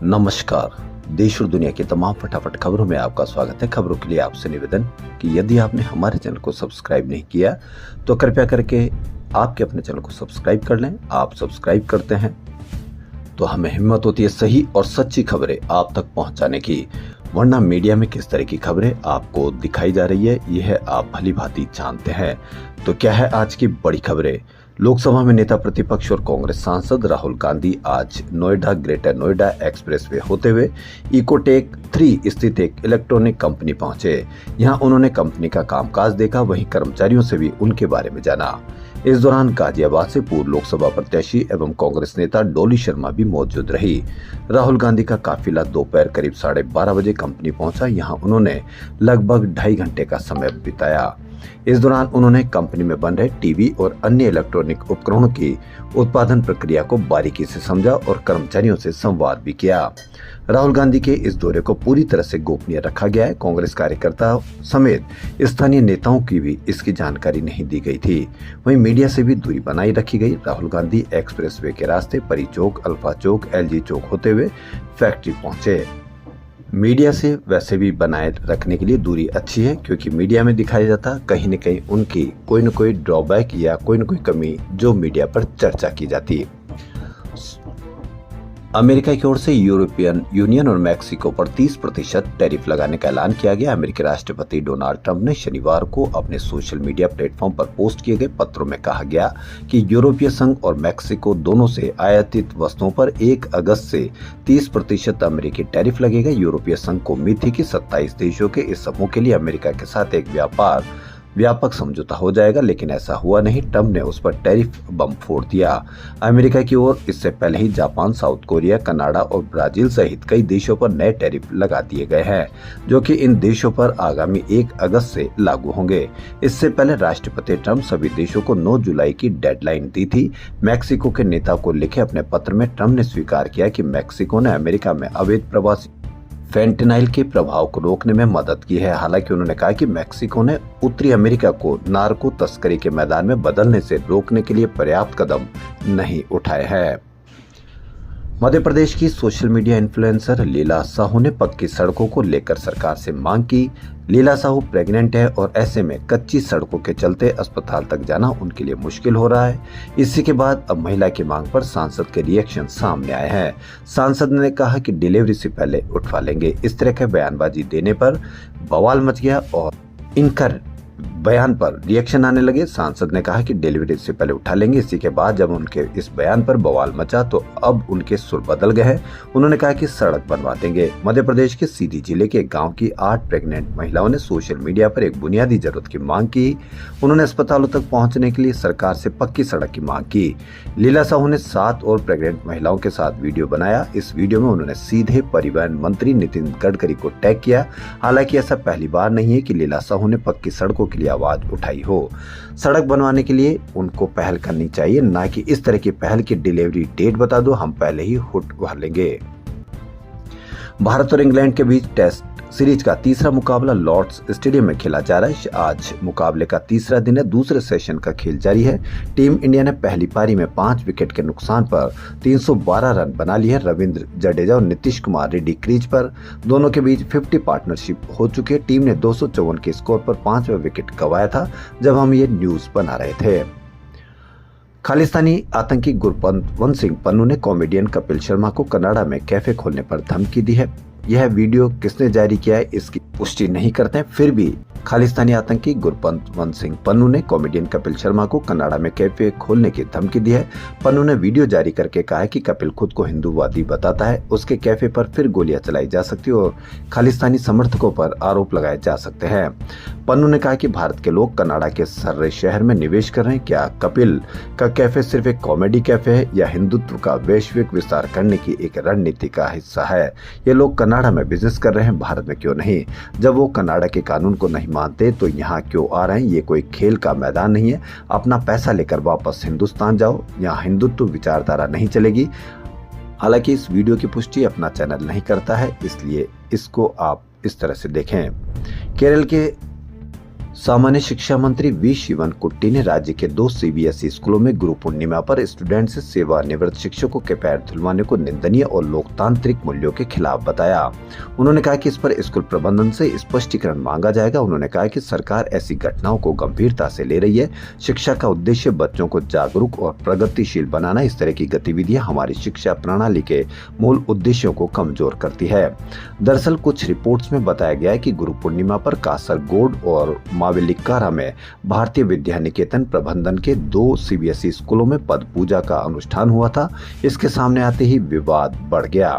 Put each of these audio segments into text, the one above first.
नमस्कार। देश और दुनिया की तमाम फटाफट खबरों में आपका स्वागत है। खबरों के लिए आपसे निवेदन कि यदि आपने हमारे चैनल को सब्सक्राइब नहीं किया तो कृपया करके आपके अपने चैनल को सब्सक्राइब कर लें। आप सब्सक्राइब करते हैं तो हमें हिम्मत होती है सही और सच्ची खबरें आप तक पहुंचाने की, वरना मीडिया में किस तरह की खबरें आपको दिखाई जा रही है यह आप भली भांति जानते हैं। तो क्या है आज की बड़ी खबरें। लोकसभा में नेता प्रतिपक्ष और कांग्रेस सांसद राहुल गांधी आज नोएडा ग्रेटर नोएडा एक्सप्रेसवे होते हुए इकोटेक 3 स्थित एक इलेक्ट्रॉनिक कंपनी पहुंचे। यहां उन्होंने कंपनी का कामकाज देखा, वहीं कर्मचारियों से भी उनके बारे में जाना। इस दौरान गाजियाबाद से पूर्व लोकसभा प्रत्याशी एवं कांग्रेस नेता डॉली शर्मा भी मौजूद रही। राहुल गांधी का काफिला दोपहर करीब 12:30 बजे कंपनी पहुंचा। यहां उन्होंने लगभग 2.5 घंटे का समय बिताया। इस दौरान उन्होंने कंपनी में बन रहे टीवी और अन्य इलेक्ट्रॉनिक उपकरणों की उत्पादन प्रक्रिया को बारीकी से समझा और कर्मचारियों से संवाद भी किया। राहुल गांधी के इस दौरे को पूरी तरह से गोपनीय रखा गया है। कांग्रेस कार्यकर्ताओं समेत स्थानीय नेताओं की भी इसकी जानकारी नहीं दी गई थी। वहीं मीडिया से भी दूरी बनाई रखी गई। राहुल गांधी एक्सप्रेसवे के रास्ते परी चौक, अल्फा चौक, एलजी चौक होते हुए फैक्ट्री पहुंचे। मीडिया से वैसे भी बनाए रखने के लिए दूरी अच्छी है, क्योंकि मीडिया में दिखाया जाता कहीं न कहीं उनकी कोई न कोई ड्रॉबैक या कोई न कोई कमी जो मीडिया पर चर्चा की जाती है। अमेरिका की ओर से यूरोपियन यूनियन और मैक्सिको पर 30% टैरिफ लगाने का ऐलान किया गया। अमेरिकी राष्ट्रपति डोनाल्ड ट्रंप ने शनिवार को अपने सोशल मीडिया प्लेटफॉर्म पर पोस्ट किए गए पत्रों में कहा गया कि यूरोपीय संघ और मैक्सिको दोनों से आयातित वस्तुओं पर 1 अगस्त से 30% अमेरिकी टैरिफ लगेगा। यूरोपीय संघ को उम्मीद थी कि 27 देशों के इस समूह के लिए अमेरिका के साथ एक व्यापक समझौता हो जाएगा, लेकिन ऐसा हुआ नहीं। ट्रंप ने उस पर टैरिफ बम फोड़ दिया। अमेरिका की ओर इससे पहले ही जापान, साउथ कोरिया, कनाडा और ब्राजील सहित कई देशों पर नए टैरिफ लगा दिए गए हैं, जो कि इन देशों पर आगामी 1 अगस्त से लागू होंगे। इससे पहले राष्ट्रपति ट्रंप सभी देशों को 9 जुलाई की डेडलाइन दी थी। मैक्सिको के नेता को लिखे अपने पत्र में ट्रंप ने स्वीकार किया कि मैक्सिको ने अमेरिका में अवैध प्रवासी फेंटेनाइल के प्रभाव को रोकने में मदद की है। हालांकि उन्होंने कहा कि मैक्सिको ने उत्तरी अमेरिका को नार्को तस्करी के मैदान में बदलने से रोकने के लिए पर्याप्त कदम नहीं उठाए हैं। मध्य प्रदेश की सोशल मीडिया इन्फ्लुएंसर लीला साहू ने पक्की सड़कों को लेकर सरकार से मांग की। लीला साहू प्रेग्नेंट है और ऐसे में कच्ची सड़कों के चलते अस्पताल तक जाना उनके लिए मुश्किल हो रहा है। इसी के बाद अब महिला की मांग पर सांसद के रिएक्शन सामने आए हैं। सांसद ने कहा कि डिलीवरी से पहले उठवा लेंगे। इस तरह के बयानबाजी देने पर बवाल मच गया और इनका बयान पर रिएक्शन आने लगे। सांसद ने कहा कि डिलीवरी से पहले उठा लेंगे। इसी के बाद जब उनके इस बयान पर बवाल मचा तो अब उनके सुर बदल गए हैं। उन्होंने कहा कि सड़क बनवा देंगे। मध्य प्रदेश के सीधी जिले के गांव की 8 प्रेग्नेंट महिलाओं ने सोशल मीडिया पर एक बुनियादी जरूरत की मांग की। उन्होंने अस्पतालों तक पहुंचने के लिए सरकार से पक्की सड़क की मांग की। लीला साहू ने 7 और प्रेग्नेंट महिलाओं के साथ वीडियो बनाया। इस वीडियो में उन्होंने सीधे परिवहन मंत्री नितिन गडकरी को टैग किया। हालांकि ऐसा पहली बार नहीं है कि लीला साहू ने पक्की सड़कों के लिए आवाज उठाई हो। सड़क बनवाने के लिए उनको पहल करनी चाहिए, ना कि इस तरह की पहल की डिलीवरी डेट बता दो, हम पहले ही हुट भर लेंगे। भारत और इंग्लैंड के बीच टेस्ट सीरीज का तीसरा मुकाबला लॉर्ड्स स्टेडियम में खेला जा रहा है। आज मुकाबले का तीसरा दिन है। दूसरे सेशन का खेल जारी है। टीम इंडिया ने पहली पारी में 5 विकेट के नुकसान पर 312 रन बना लिए हैं। रविंद्र जडेजा और नीतीश कुमार रेड्डी क्रीज पर। दोनों के बीच 50 पार्टनरशिप हो चुकी है। टीम ने 254 के स्कोर पर 5वां विकेट गंवाया था जब हम ये न्यूज बना रहे थे। खालिस्तानी आतंकी गुरपतवंत सिंह पन्नू ने कॉमेडियन कपिल शर्मा को कनाडा में कैफे खोलने पर धमकी दी है। यह वीडियो किसने जारी किया है इसकी पुष्टि नहीं करते हैं, फिर भी खालिस्तानी आतंकी गुरपतवंत सिंह पन्नू ने कॉमेडियन कपिल शर्मा को कनाडा में कैफे खोलने की धमकी दी है। पन्नू ने वीडियो जारी करके कहा है कि कपिल खुद को हिंदूवादी बताता है, उसके कैफे पर फिर गोलियां चलाई जा सकती है और खालिस्तानी समर्थकों पर आरोप लगाए जा सकते हैं। पन्नू ने कहा कि भारत के लोग कनाडा के सर्रे शहर में निवेश कर रहे हैं। क्या कपिल का कैफे सिर्फ एक कॉमेडी कैफे है या हिंदुत्व का वैश्विक विस्तार करने की एक रणनीति का हिस्सा है? ये लोग कनाडा में बिजनेस कर रहे हैं, भारत में क्यों नहीं? जब वो कनाडा के कानून को नहीं मानते तो यहाँ क्यों आ रहे हैं? ये कोई खेल का मैदान नहीं है। अपना पैसा लेकर वापस हिंदुस्तान जाओ, यहाँ हिंदुत्व विचारधारा नहीं चलेगी। हालांकि इस वीडियो की पुष्टि अपना चैनल नहीं करता है, इसलिए इसको आप इस तरह से देखें। केरल के सामान्य शिक्षा मंत्री वी शिवन कुट्टी ने राज्य के 2 सीबीएसई स्कूलों में गुरु पूर्णिमा पर स्टूडेंट से सेवानिवृत्त शिक्षकों के पैर धुलवाने को निंदनीय और लोकतांत्रिक मूल्यों के खिलाफ बताया। उन्होंने कहा कि इस पर स्कूल प्रबंधन से स्पष्टीकरण मांगा जाएगा। उन्होंने कहा कि सरकार ऐसी घटनाओं को गंभीरता से ले रही है। शिक्षा का उद्देश्य बच्चों को जागरूक और प्रगतिशील बनाना। इस तरह की गतिविधियां हमारी शिक्षा प्रणाली के मूल उद्देश्यों को कमजोर करती है। दरअसल कुछ रिपोर्ट्स में बताया गया है कि गुरु पूर्णिमा पर कासरगोड और मावेलिक्कारा में भारतीय विद्या निकेतन प्रबंधन के 2 सीबीएसई स्कूलों में पद पूजा का अनुष्ठान हुआ था। इसके सामने आते ही विवाद बढ़ गया।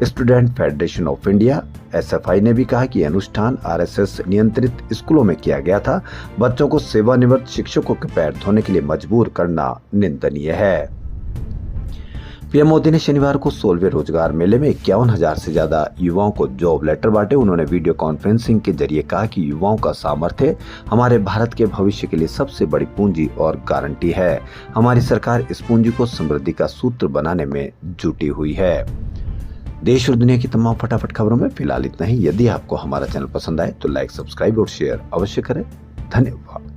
Student federation of India SFI ने भी कहा कि अनुष्ठान आरएसएस नियंत्रित स्कूलों में किया गया था। बच्चों को सेवानिवृत्त शिक्षकों के पैर धोने के लिए मजबूर करना निंदनीय है। पीएम मोदी ने शनिवार को 16वें रोजगार मेले में 51,000 से ज्यादा युवाओं को जॉब लेटर बांटे। उन्होंने वीडियो कॉन्फ्रेंसिंग के जरिए कहा कि युवाओं का सामर्थ्य हमारे भारत के भविष्य के लिए सबसे बड़ी पूंजी और गारंटी है। हमारी सरकार इस पूंजी को समृद्धि का सूत्र बनाने में जुटी हुई है। देश और दुनिया की तमाम फटाफट खबरों में फिलहाल इतना ही। यदि आपको हमारा चैनल पसंद आए तो लाइक, सब्सक्राइब और शेयर अवश्य करें। धन्यवाद।